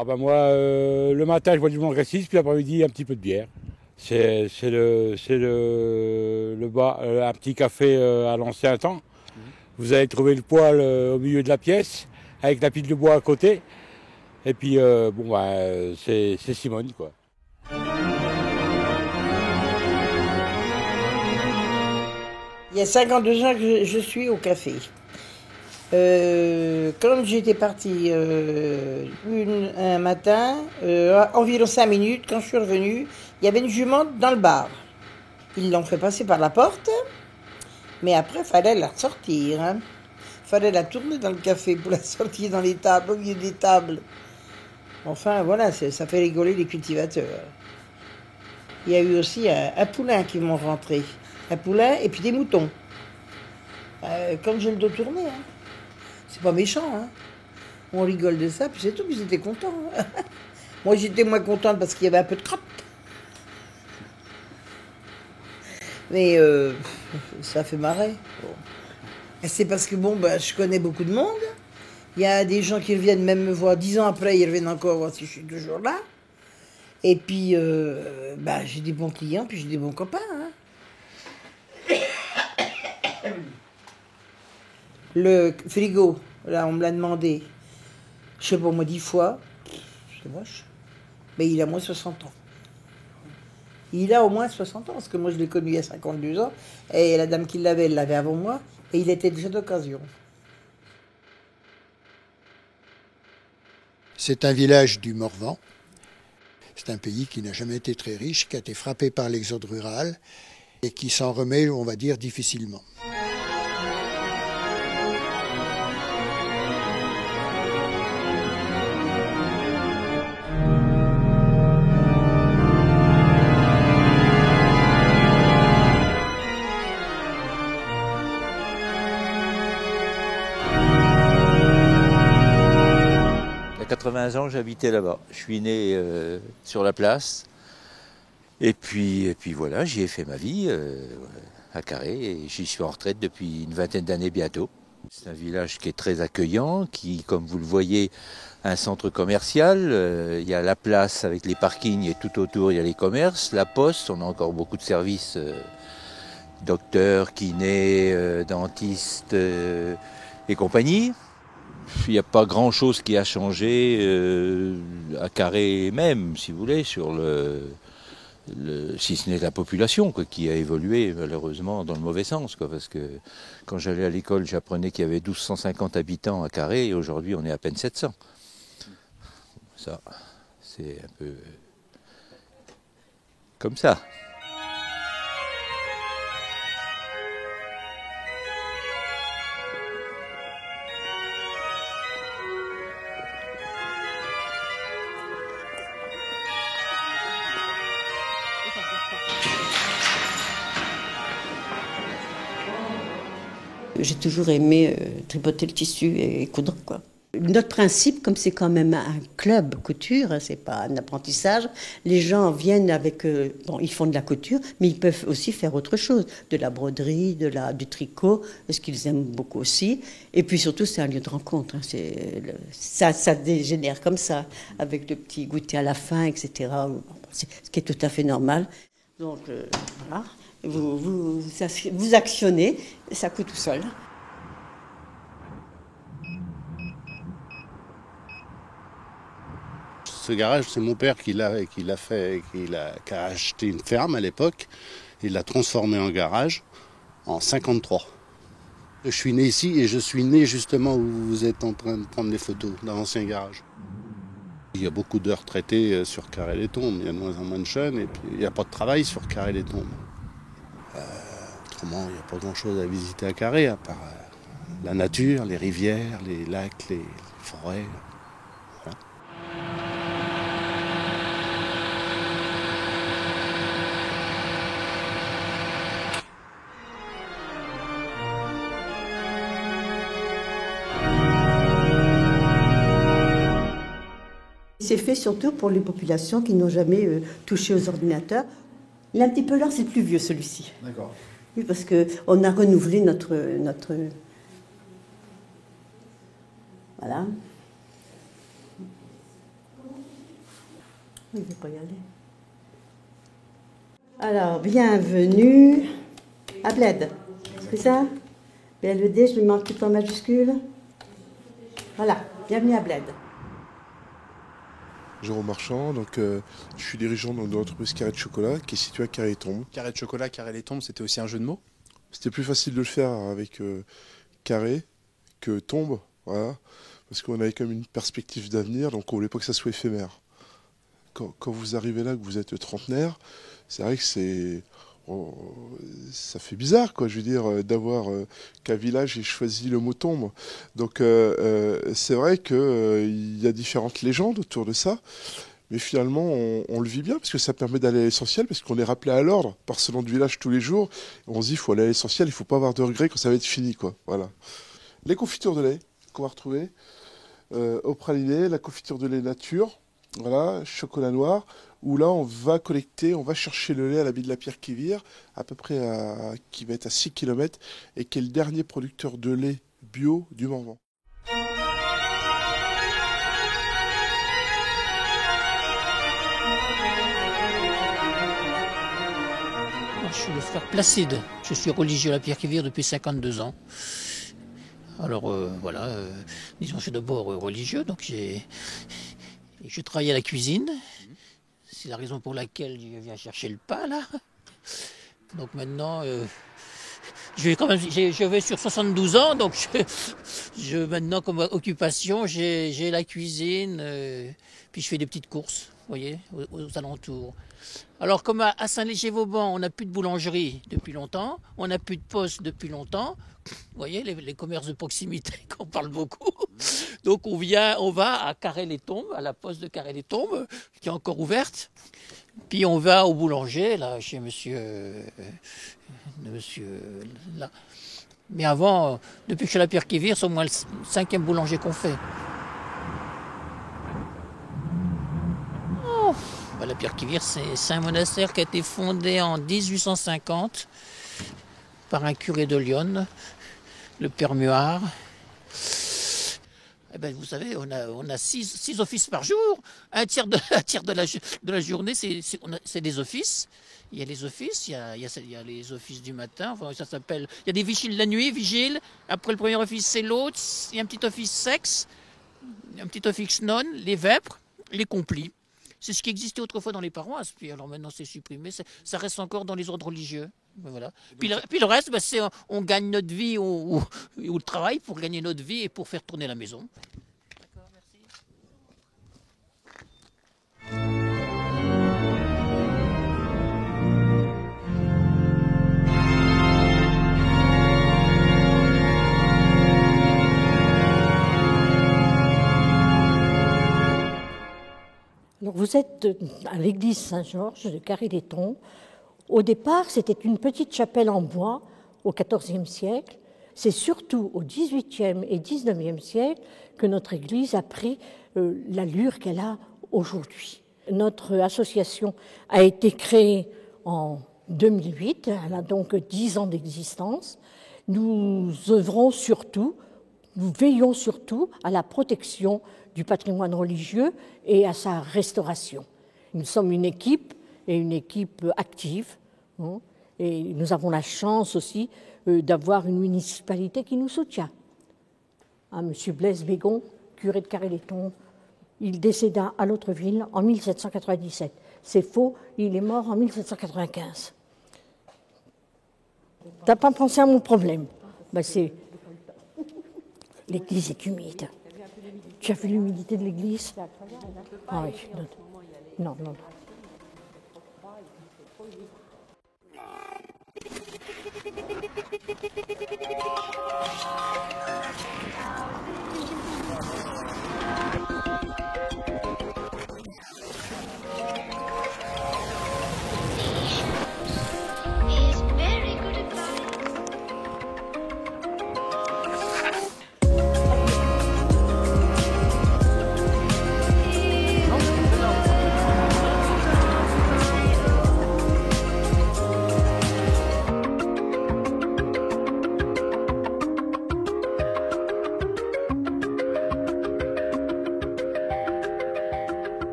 Ah bah moi, le matin, je bois du Mont Gressis, puis l'après-midi, un petit peu de bière. C'est un petit café à l'ancien temps. Vous allez trouver le poêle au milieu de la pièce, avec la pile de bois à côté. Et puis, c'est Simone, quoi. Il y a 52 ans que je suis au café. Quand j'étais partie un matin, environ 5 minutes, quand je suis revenue, il y avait une jument dans le bar. Ils l'ont fait passer par la porte, mais après, il fallait la sortir. Il fallait la tourner dans le café pour la sortir dans les tables, au milieu des tables. Enfin, voilà, ça fait rigoler les cultivateurs. Il y a eu aussi un poulain qui m'ont rentré. Un poulain et puis des moutons. Comme j'ai le dos tourné, hein. C'est pas méchant, hein. On rigole de ça, puis c'est tout, puis j'étais content. Hein. Moi, j'étais moins contente parce qu'il y avait un peu de crotte. Mais ça fait marrer. Bon. Et c'est parce que, je connais beaucoup de monde. Il y a des gens qui reviennent même me voir 10 ans après, ils reviennent encore voir si je suis toujours là. Et puis, j'ai des bons clients, puis j'ai des bons copains. Hein. Le frigo, là, on me l'a demandé, je sais pas moi, 10 fois. C'est moche. Mais il a moins 60 ans. Il a au moins 60 ans, parce que moi je l'ai connu il y a 52 ans, et la dame qui l'avait, elle l'avait avant moi, et il était déjà d'occasion. C'est un village du Morvan. C'est un pays qui n'a jamais été très riche, qui a été frappé par l'exode rural et qui s'en remet, on va dire, difficilement. Il y a 80 ans, j'habitais là-bas. Je suis né sur la place. Et puis voilà, j'y ai fait ma vie à Carré et j'y suis en retraite depuis une vingtaine d'années bientôt. C'est un village qui est très accueillant, qui, comme vous le voyez, a un centre commercial. Il y a la place avec les parkings et tout autour, il y a les commerces. La poste, on a encore beaucoup de services, docteurs, kinés, dentistes et compagnie. Il n'y a pas grand-chose qui a changé à Carré même, si vous voulez, si ce n'est la population quoi, qui a évolué malheureusement dans le mauvais sens. Quoi, parce que quand j'allais à l'école, j'apprenais qu'il y avait 1250 habitants à Carré et aujourd'hui on est à peine 700. Ça, c'est un peu comme ça. J'ai toujours aimé tripoter le tissu et coudre, quoi. Notre principe, comme c'est quand même un club couture, hein, c'est pas un apprentissage, les gens viennent avec... ils font de la couture, mais ils peuvent aussi faire autre chose, de la broderie, du tricot, ce qu'ils aiment beaucoup aussi. Et puis surtout, c'est un lieu de rencontre. Hein, ça dégénère comme ça, avec le petit goûter à la fin, etc. Ce qui est tout à fait normal. Donc, voilà. Vous actionnez, ça coûte tout seul. Ce garage, c'est mon père qui a acheté une ferme à l'époque. Il l'a transformé en garage en 53. Je suis né ici et je suis né justement où vous êtes en train de prendre les photos, dans l'ancien garage. Il y a beaucoup d'heures traitées sur Carré-les-Tombes. Il y a de moins en moins de jeunes et puis il n'y a pas de travail sur Carré-les-Tombes. Autrement, il n'y a pas grand-chose à visiter à Carré, à part la nature, les rivières, les lacs, les forêts. Voilà. C'est fait surtout pour les populations qui n'ont jamais touché aux ordinateurs. Il est un petit peu l'heure, c'est plus vieux celui-ci. D'accord. Oui, parce qu'on a renouvelé notre... Voilà. Il ne veut pas y aller. Alors, bienvenue à Bled. C'est ça? BLED, je lui mets un petit peu en majuscule. Voilà, bienvenue à Bled. Jérôme Marchand, donc je suis dirigeant de l'entreprise Carré de Chocolat qui est située à Carré-les-Tombes. Carré de Chocolat, Carré-les-Tombes, c'était aussi un jeu de mots? C'était plus facile de le faire avec Carré que Tombe, voilà, parce qu'on avait comme une perspective d'avenir, donc on voulait pas que ça soit éphémère. Quand vous arrivez là, que vous êtes trentenaire, c'est vrai que ça fait bizarre, quoi. Je veux dire, d'avoir qu'un village ait choisi le mot tombe. Donc, c'est vrai qu'il y a différentes légendes autour de ça. Mais finalement, on le vit bien parce que ça permet d'aller à l'essentiel, parce qu'on est rappelé à l'ordre par ce nom de village tous les jours. On se dit, il faut aller à l'essentiel, il ne faut pas avoir de regrets quand ça va être fini, quoi. Voilà. Les confitures de lait qu'on va retrouver au praliné, la confiture de lait nature, voilà, chocolat noir, où là on va collecter, on va chercher le lait à l'abbaye de la Pierre-qui-Vire, à peu près qui va être à 6 km, et qui est le dernier producteur de lait bio du Morvan. Je suis le frère Placide, je suis religieux à la Pierre-qui-Vire depuis 52 ans. Alors voilà, disons je suis d'abord religieux, donc je travaille à la cuisine. C'est la raison pour laquelle je viens chercher le pain là. Donc maintenant, je vais sur 72 ans, donc maintenant comme occupation, j'ai la cuisine, puis je fais des petites courses, vous voyez, aux alentours. Alors comme à Saint-Léger-Vauban, on n'a plus de boulangerie depuis longtemps, on n'a plus de poste depuis longtemps. Vous voyez, les commerces de proximité qu'on parle beaucoup. Donc on va à Carré-les-Tombes, à la poste de Carré-les-Tombes, qui est encore ouverte. Puis on va au boulanger, là, chez monsieur là. Mais avant, depuis que je suis à la Pierre-qui-Vire, c'est au moins le 5e boulanger qu'on fait. Oh, bah, la Pierre-qui-Vire, c'est un monastère qui a été fondé en 1850 par un curé de Lyon, le père Muard. Eh ben, vous savez, on a 6 offices par jour. Un tiers de la journée, c'est des offices. Il y a les offices, il y a les offices du matin, enfin, ça s'appelle. Il y a des vigiles la nuit, vigiles. Après le premier office, c'est l'autre. Il y a un petit office sexe, un petit office non, les vêpres, les complis. C'est ce qui existait autrefois dans les paroisses. Puis alors maintenant, c'est supprimé. Ça reste encore dans les ordres religieux. Voilà. Puis le reste, c'est on gagne notre vie ou le travail pour gagner notre vie et pour faire tourner la maison. D'accord, merci. Alors vous êtes à l'église Saint-Georges de Carré-les-Tombes. Au départ, c'était une petite chapelle en bois au XIVe siècle. C'est surtout au XVIIIe et XIXe siècle que notre église a pris l'allure qu'elle a aujourd'hui. Notre association a été créée en 2008, elle a donc 10 ans d'existence. Nous œuvrons surtout, nous veillons surtout à la protection du patrimoine religieux et à sa restauration. Nous sommes une équipe et une équipe active. Et nous avons la chance aussi d'avoir une municipalité qui nous soutient. M. Blaise Bégon, curé de Carré-les-Tombes, il décéda à Lautreville en 1797. C'est faux, il est mort en 1795. T'as pas pensé à mon problème? C'est... L'église est humide. Tu as vu l'humidité de l'église? Ah oui, non.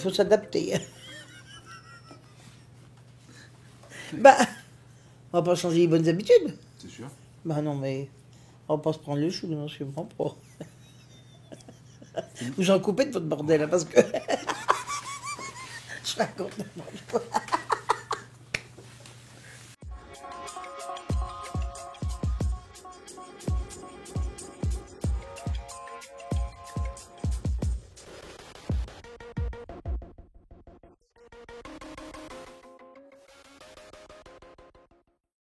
faut s'adapter. Bah, on va pas changer les bonnes habitudes. C'est sûr. Bah non, mais on va pas se prendre le chou, non, je comprends pas. Vous en coupez de votre bordel, hein, parce que... je raconte n'importe quoi.